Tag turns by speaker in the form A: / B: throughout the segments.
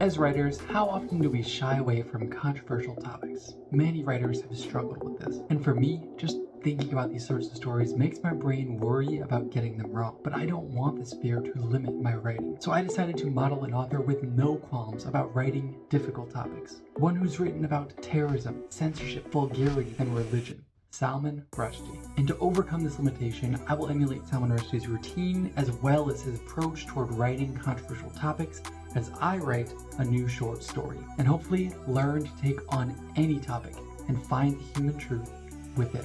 A: As writers, how often do we shy away from controversial topics? Many writers have struggled with this. And for me, just thinking about these sorts of stories makes my brain worry about getting them wrong. But I don't want this fear to limit my writing. So I decided to model an author with no qualms about writing difficult topics. One who's written about terrorism, censorship, vulgarity, and religion. Salman Rushdie. And to overcome this limitation, I will emulate Salman Rushdie's routine as well as his approach toward writing controversial topics as I write a new short story, and hopefully learn to take on any topic and find the human truth with it.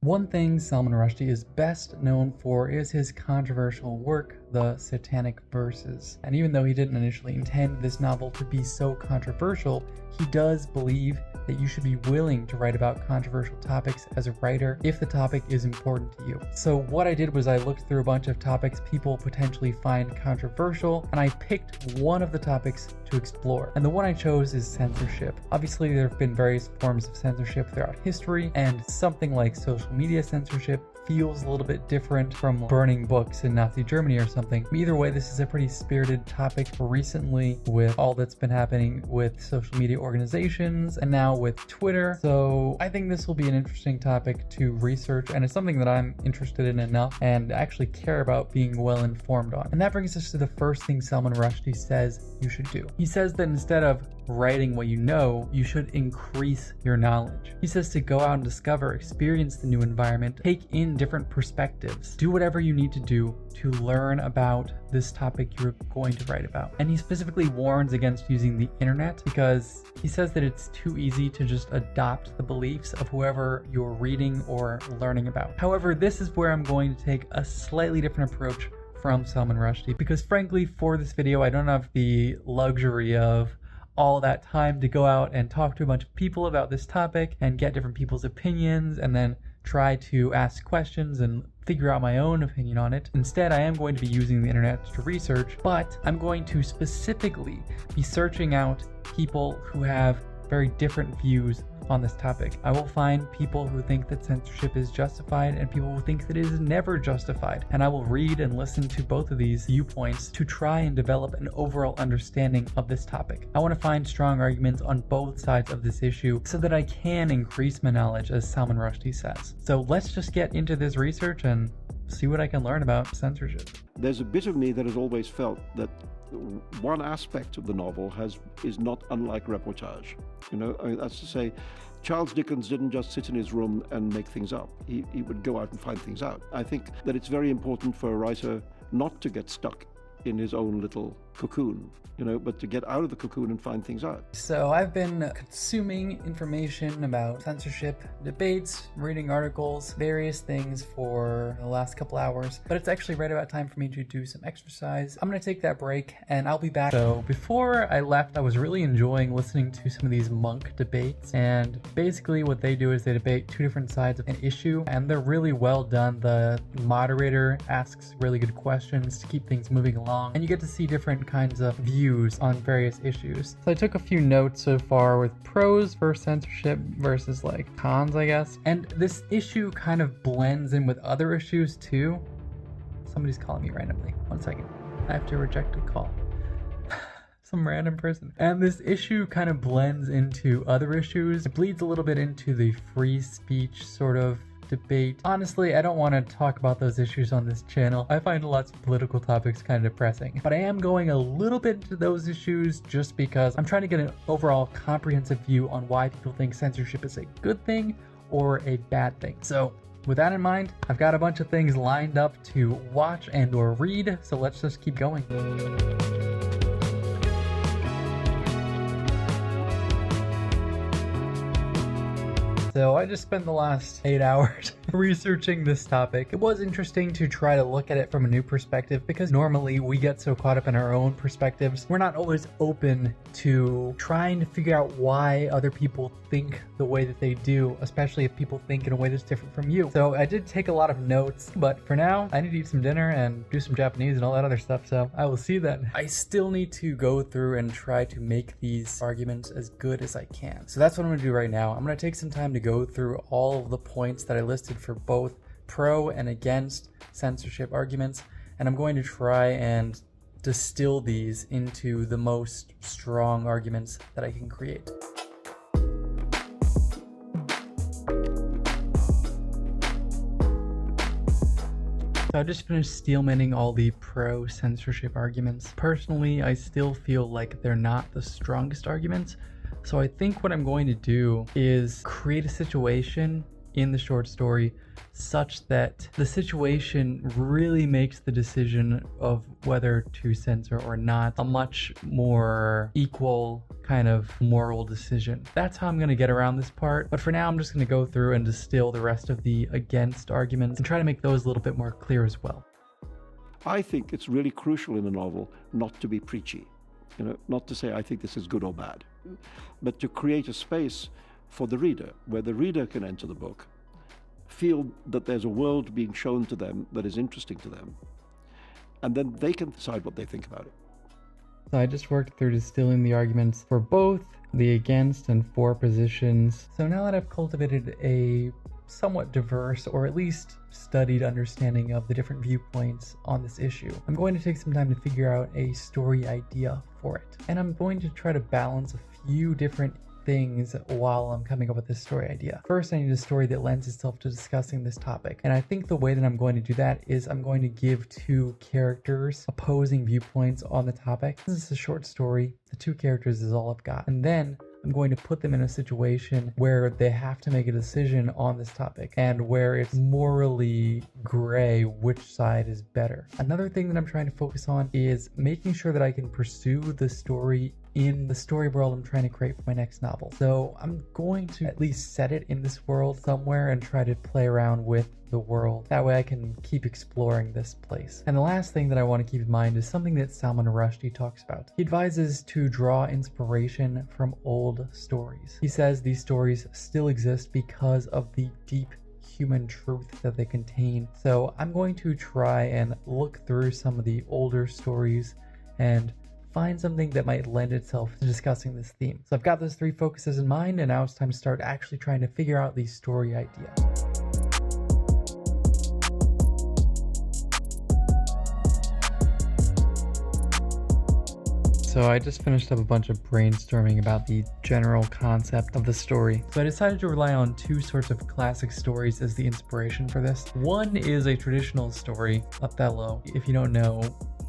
A: One thing Salman Rushdie is best known for is his controversial work, the Satanic Verses. And even though he didn't initially intend this novel to be so controversial, he does believe that you should be willing to write about controversial topics as a writer if the topic is important to you. So what I did was I looked through a bunch of topics people potentially find controversial, and I picked one of the topics to explore. And the one I chose is censorship. Obviously, there have been various forms of censorship throughout history, and something like social media censorship feels a little bit different from burning books in Nazi Germany or something. Either way, this is a pretty spirited topic recently with all that's been happening with social media organizations and now with Twitter. So I think this will be an interesting topic to research, and it's something that I'm interested in enough and actually care about being well informed on. And that brings us to the first thing Salman Rushdie says you should do. He says that instead of writing what you know, you should increase your knowledge. He says to go out and discover, experience the new environment, take in different perspectives, do whatever you need to do to learn about this topic you're going to write about. And he specifically warns against using the internet because he says that it's too easy to just adopt the beliefs of whoever you're reading or learning about. However, this is where I'm going to take a slightly different approach from Salman Rushdie, because frankly, for this video, I don't have the luxury of all that time to go out and talk to a bunch of people about this topic and get different people's opinions and then try to ask questions and figure out my own opinion on it. Instead, I am going to be using the internet to research, but I'm going to specifically be searching out people who have very different views on this topic. I will find people who think that censorship is justified and people who think that it is never justified. And I will read and listen to both of these viewpoints to try and develop an overall understanding of this topic. I want to find strong arguments on both sides of this issue so that I can increase my knowledge, as Salman Rushdie says. So let's just get into this research and see what I can learn about censorship.
B: There's a bit of me that has always felt that one aspect of the novel is not unlike reportage. You know, that's to say, Charles Dickens didn't just sit in his room and make things up. He would go out and find things out. I think that it's very important for a writer not to get stuck in his own little cocoon, you know, but to get out of the cocoon and find things out.
A: So I've been consuming information about censorship, debates, reading articles, various things for the last couple hours, but it's actually right about time for me to do some exercise. I'm gonna take that break and I'll be back. So before I left, I was really enjoying listening to some of these monk debates, and basically what they do is they debate two different sides of an issue, and they're really well done. The moderator asks really good questions to keep things moving along, and you get to see different kinds of views on various issues. So I took a few notes so far with pros for censorship versus like cons, I guess. And this issue kind of blends in with other issues too. Somebody's calling me randomly. 1 second. I have to reject a call. Some random person. And this issue kind of blends into other issues. It bleeds a little bit into the free speech sort of debate. Honestly, I don't want to talk about those issues on this channel. I find lots of political topics kind of depressing, but I am going a little bit into those issues just because I'm trying to get an overall comprehensive view on why people think censorship is a good thing or a bad thing. So with that in mind, I've got a bunch of things lined up to watch and or read, so let's just keep going. So I just spent the last 8 hours researching this topic. It was interesting to try to look at it from a new perspective, because normally we get so caught up in our own perspectives. We're not always open to trying to figure out why other people think the way that they do, especially if people think in a way that's different from you. So I did take a lot of notes, but for now, I need to eat some dinner and do some Japanese and all that other stuff, so I will see you then. I still need to go through and try to make these arguments as good as I can. So that's what I'm gonna do right now. I'm gonna take some time to go through all of the points that I listed for both pro and against censorship arguments, and I'm going to try and distill these into the most strong arguments that I can create. So I just finished steelmanning all the pro-censorship arguments. Personally, I still feel like they're not the strongest arguments. So I think what I'm going to do is create a situation in the short story such that the situation really makes the decision of whether to censor or not a much more equal kind of moral decision. That's how I'm going to get around this part, but for now I'm just going to go through and distill the rest of the against arguments and try to make those a little bit more clear as well.
B: I think it's really crucial in a novel not to be preachy, not to say I think this is good or bad, but to create a space for the reader, where the reader can enter the book, feel that there's a world being shown to them that is interesting to them, and then they can decide what they think about it.
A: So I just worked through distilling the arguments for both the against and for positions. So now that I've cultivated a somewhat diverse, or at least studied understanding of the different viewpoints on this issue, I'm going to take some time to figure out a story idea for it. And I'm going to try to balance a few different things while I'm coming up with this story idea. First, I need a story that lends itself to discussing this topic. And I think the way that I'm going to do that is I'm going to give two characters opposing viewpoints on the topic. This is a short story. The two characters is all I've got. And then I'm going to put them in a situation where they have to make a decision on this topic and where it's morally gray which side is better. Another thing that I'm trying to focus on is making sure that I can pursue the story in the story world I'm trying to create for my next novel. So I'm going to at least set it in this world somewhere and try to play around with the world. That way I can keep exploring this place. And the last thing that I want to keep in mind is something that Salman Rushdie talks about. He advises to draw inspiration from old stories. He says these stories still exist because of the deep human truth that they contain. So I'm going to try and look through some of the older stories and find something that might lend itself to discussing this theme. So I've got those three focuses in mind, and now it's time to start actually trying to figure out the story idea. So I just finished up a bunch of brainstorming about the general concept of the story. So I decided to rely on two sorts of classic stories as the inspiration for this. One is a traditional story, Othello. If you don't know,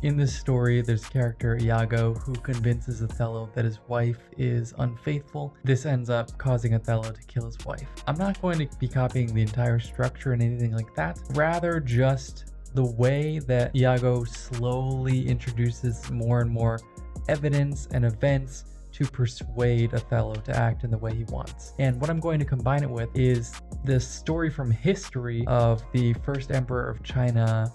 A: in this story, there's a character, Iago, who convinces Othello that his wife is unfaithful. This ends up causing Othello to kill his wife. I'm not going to be copying the entire structure and anything like that, rather just the way that Iago slowly introduces more and more evidence and events to persuade Othello to act in the way he wants. And what I'm going to combine it with is this story from history of the first emperor of China,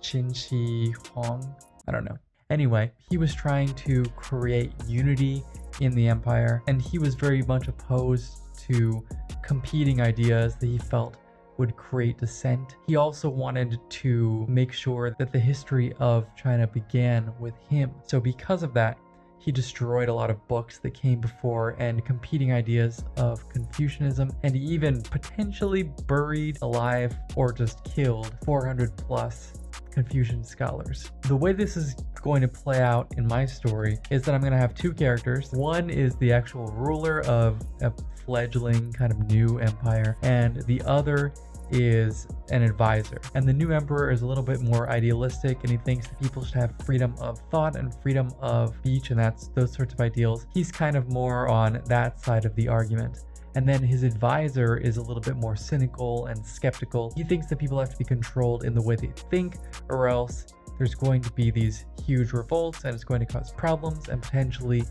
A: Qin Shi Huang. I don't know. Anyway, he was trying to create unity in the empire, and he was very much opposed to competing ideas that he felt would create dissent. He also wanted to make sure that the history of China began with him. So because of that, he destroyed a lot of books that came before and competing ideas of Confucianism, and he even potentially buried alive or just killed 400 plus Confucian scholars. The way this is going to play out in my story is that I'm going to have two characters. One is the actual ruler of a fledgling kind of new empire, and the other is an advisor. And the new emperor is a little bit more idealistic, and he thinks that people should have freedom of thought and freedom of speech, and that's those sorts of ideals. He's kind of more on that side of the argument. And then his advisor is a little bit more cynical and skeptical. He thinks that people have to be controlled in the way they think, or else there's going to be these huge revolts and it's going to cause problems and potentially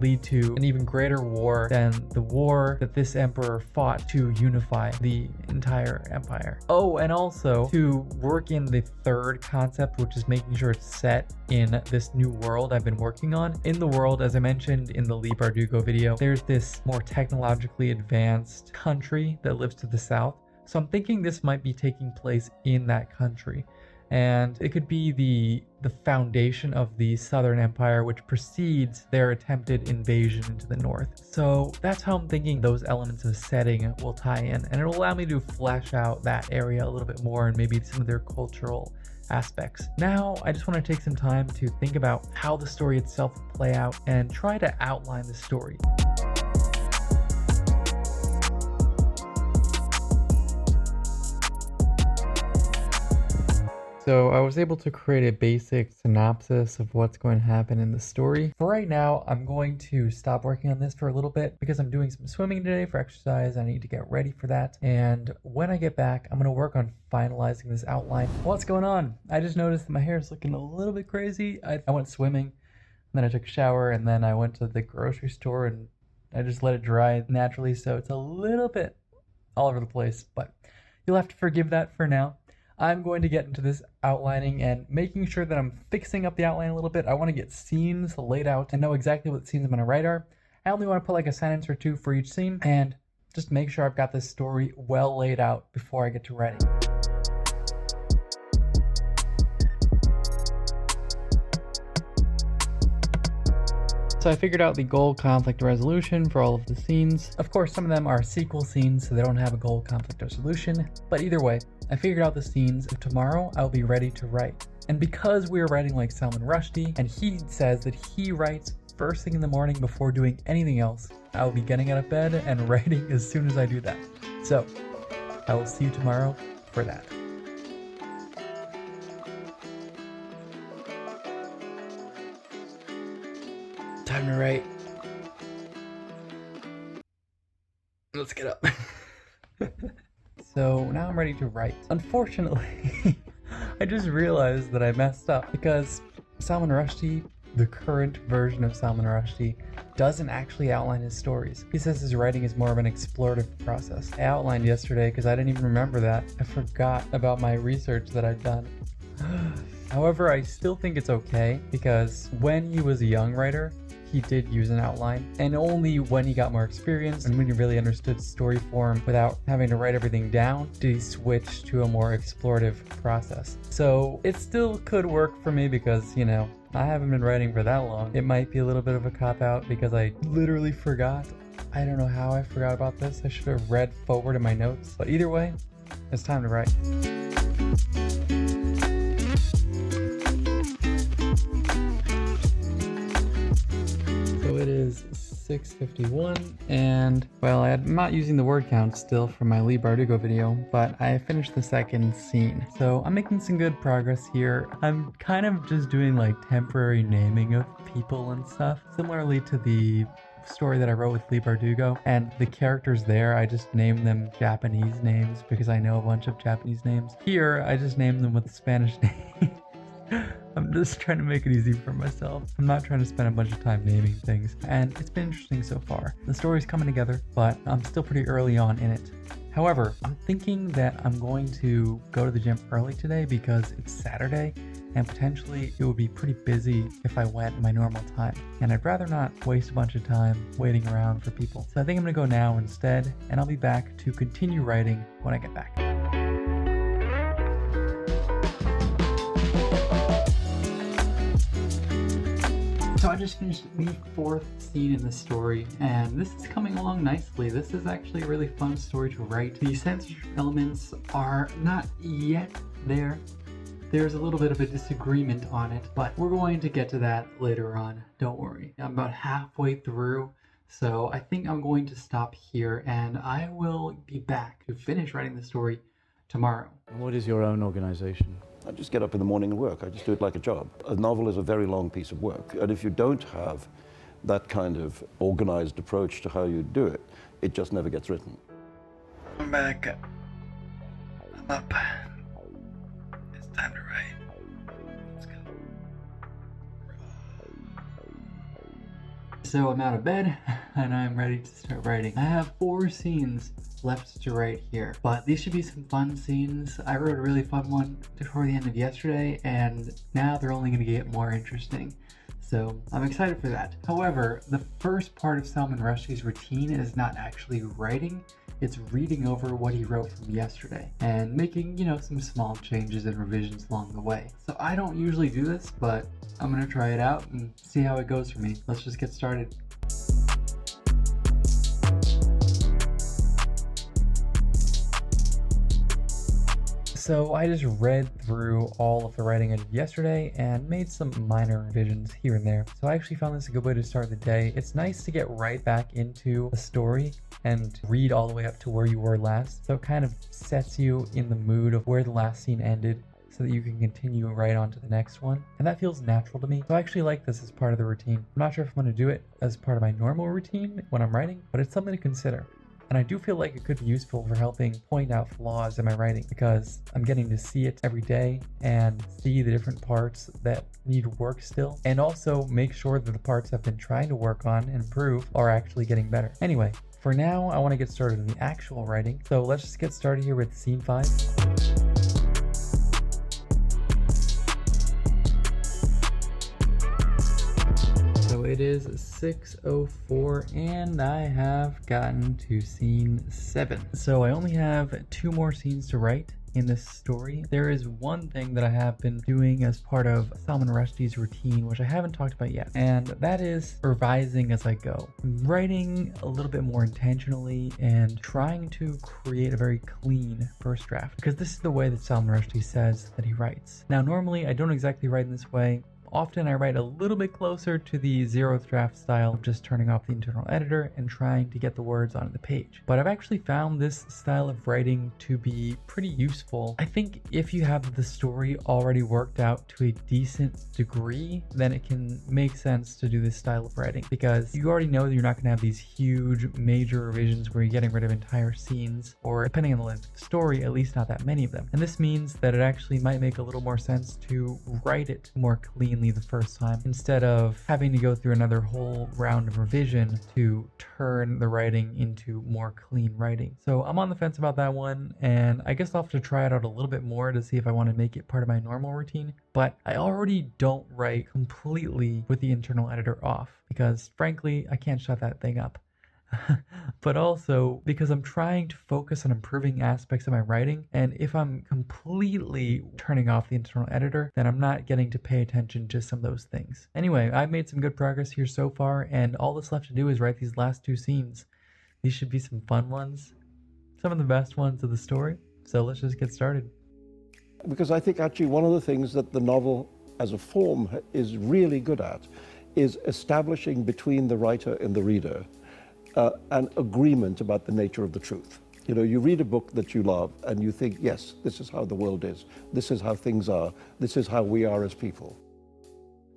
A: lead to an even greater war than the war that this emperor fought to unify the entire empire. Oh, and also to work in the third concept, which is making sure it's set in this new world I've been working on. In the world, as I mentioned in the Lee Bardugo video, there's this more technologically advanced country that lives to the south. So I'm thinking this might be taking place in that country. And it could be the foundation of the Southern Empire, which precedes their attempted invasion into the north. So that's how I'm thinking those elements of setting will tie in, and it'll allow me to flesh out that area a little bit more and maybe some of their cultural aspects. Now, I just want to take some time to think about how the story itself will play out and try to outline the story. So I was able to create a basic synopsis of what's going to happen in the story. For right now, I'm going to stop working on this for a little bit because I'm doing some swimming today for exercise. I need to get ready for that. And when I get back, I'm going to work on finalizing this outline. What's going on? I just noticed that my hair is looking a little bit crazy. I went swimming, and then I took a shower, and then I went to the grocery store and I just let it dry naturally. So it's a little bit all over the place, but you'll have to forgive that for now. I'm going to get into this outlining and making sure that I'm fixing up the outline a little bit. I want to get scenes laid out and know exactly what scenes I'm going to write are. I only want to put like a sentence or two for each scene and just make sure I've got this story well laid out before I get to writing. So I figured out the goal conflict resolution for all of the scenes. Of course, some of them are sequel scenes, so they don't have a goal conflict resolution. But either way, I figured out the scenes. Tomorrow, I'll be ready to write. And because we're writing like Salman Rushdie, and he says that he writes first thing in the morning before doing anything else, I will be getting out of bed and writing as soon as I do that. So, I will see you tomorrow for that. Time to write. Let's get up. So now I'm ready to write. Unfortunately, I just realized that I messed up because Salman Rushdie, the current version of Salman Rushdie, doesn't actually outline his stories. He says his writing is more of an explorative process. I outlined yesterday because I didn't even remember that. I forgot about my research that I'd done. However, I still think it's okay because when he was a young writer, he did use an outline, and only when he got more experience and when he really understood story form without having to write everything down did he switch to a more explorative process. So it still could work for me because, you know, I haven't been writing for that long. It might be a little bit of a cop-out because I literally forgot. I don't know how I forgot about this. I should have read forward in my notes. But either way, it's time to write. So it is 6:51 and, well, I'm not using the word count still from my Lee Bardugo video, but I finished the second scene. So I'm making some good progress here. I'm kind of just doing like temporary naming of people and stuff, similarly to the story that I wrote with Lee Bardugo, and the characters there, I just named them Japanese names because I know a bunch of Japanese names. Here, I just named them with Spanish names. I'm just trying to make it easy for myself. I'm not trying to spend a bunch of time naming things, and it's been interesting so far. The story's coming together, but I'm still pretty early on in it. However, I'm thinking that I'm going to go to the gym early today because it's Saturday, and potentially it would be pretty busy if I went my normal time. And I'd rather not waste a bunch of time waiting around for people. So I think I'm gonna go now instead, and I'll be back to continue writing when I get back. So I just finished the fourth scene in the story, and this is coming along nicely. This is actually a really fun story to write. The censorship elements are not yet there. There's a little bit of a disagreement on it, but we're going to get to that later on. Don't worry. I'm about halfway through, so I think I'm going to stop here, and I will be back to finish writing the story tomorrow.
C: What is your own organization?
B: I just get up in the morning and work. I just do it like a job. A novel is a very long piece of work, and if you don't have that kind of organized approach to how you do it, it just never gets written.
A: I'm back. I'm up. It's time to write. Let's go. So I'm out of bed, and I'm ready to start writing. I have 4 scenes left to write here, but these should be some fun scenes. I wrote a really fun one before the end of yesterday, and now they're only going to get more interesting. So I'm excited for that. However, the first part of Salman Rushdie's routine is not actually writing, it's reading over what he wrote from yesterday and making, some small changes and revisions along the way. So I don't usually do this, but I'm going to try it out and see how it goes for me. Let's just get started. So I just read through all of the writing I did yesterday and made some minor revisions here and there. So I actually found this a good way to start the day. It's nice to get right back into a story and read all the way up to where you were last. So it kind of sets you in the mood of where the last scene ended, so that you can continue right on to the next one. And that feels natural to me. So I actually like this as part of the routine. I'm not sure if I'm going to do it as part of my normal routine when I'm writing, but it's something to consider. And I do feel like it could be useful for helping point out flaws in my writing, because I'm getting to see it every day and see the different parts that need work still, and also make sure that the parts I've been trying to work on and improve are actually getting better. Anyway, for now, I want to get started in the actual writing. So let's just get started here with scene 5. So it is 6:04 and I have gotten to scene 7. So I only have 2 more scenes to write in this story. There is one thing that I have been doing as part of Salman Rushdie's routine, which I haven't talked about yet, and that is revising as I go. I'm writing a little bit more intentionally and trying to create a very clean first draft, because this is the way that Salman Rushdie says that he writes. Now, normally I don't exactly write in this way. Often I write a little bit closer to the 0th draft style of just turning off the internal editor and trying to get the words onto the page. But I've actually found this style of writing to be pretty useful. I think if you have the story already worked out to a decent degree, then it can make sense to do this style of writing, because you already know that you're not going to have these huge major revisions where you're getting rid of entire scenes, or depending on the length of the story, at least not that many of them. And this means that it actually might make a little more sense to write it more cleanly the first time, instead of having to go through another whole round of revision to turn the writing into more clean writing. So I'm on the fence about that one, and I guess I'll have to try it out a little bit more to see if I want to make it part of my normal routine. But I already don't write completely with the internal editor off, because frankly, I can't shut that thing up. But also because I'm trying to focus on improving aspects of my writing, and if I'm completely turning off the internal editor, then I'm not getting to pay attention to some of those things. Anyway, I've made some good progress here so far, and all that's left to do is write these last 2 scenes. These should be some fun ones, some of the best ones of the story. So let's just get started.
B: Because I think actually one of the things that the novel as a form is really good at is establishing between the writer and the reader an agreement about the nature of the truth. You know, you read a book that you love and you think, yes, this is how the world is. This is how things are. This is how we are as people.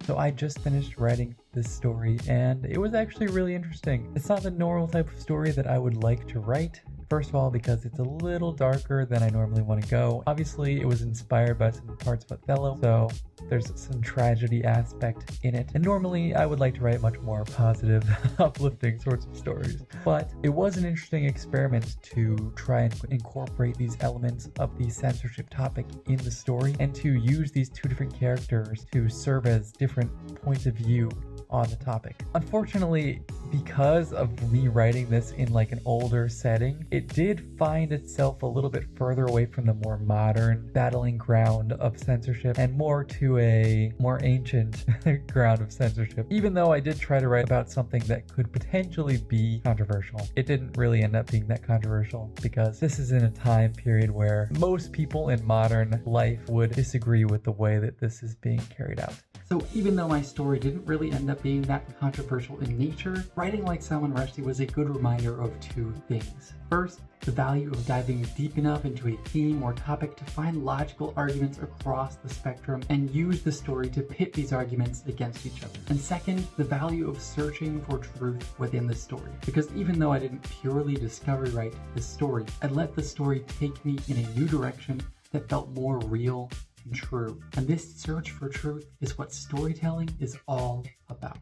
A: So I just finished writing this story, and it was actually really interesting. It's not the normal type of story that I would like to write. First of all, because it's a little darker than I normally want to go. Obviously, it was inspired by some parts of Othello, so there's some tragedy aspect in it. And normally, I would like to write much more positive, uplifting sorts of stories. But it was an interesting experiment to try and incorporate these elements of the censorship topic in the story, and to use these 2 different characters to serve as different points of view on the topic. Unfortunately, because of me writing this in like an older setting, it did find itself a little bit further away from the more modern battling ground of censorship and more to a more ancient ground of censorship. Even though I did try to write about something that could potentially be controversial, it didn't really end up being that controversial, because this is in a time period where most people in modern life would disagree with the way that this is being carried out. So even though my story didn't really end up being that controversial in nature, writing like Salman Rushdie was a good reminder of 2 things. First, the value of diving deep enough into a theme or topic to find logical arguments across the spectrum and use the story to pit these arguments against each other. And second, the value of searching for truth within the story. Because even though I didn't purely discovery write this story, I let the story take me in a new direction that felt more real and true. And this search for truth is what storytelling is all about.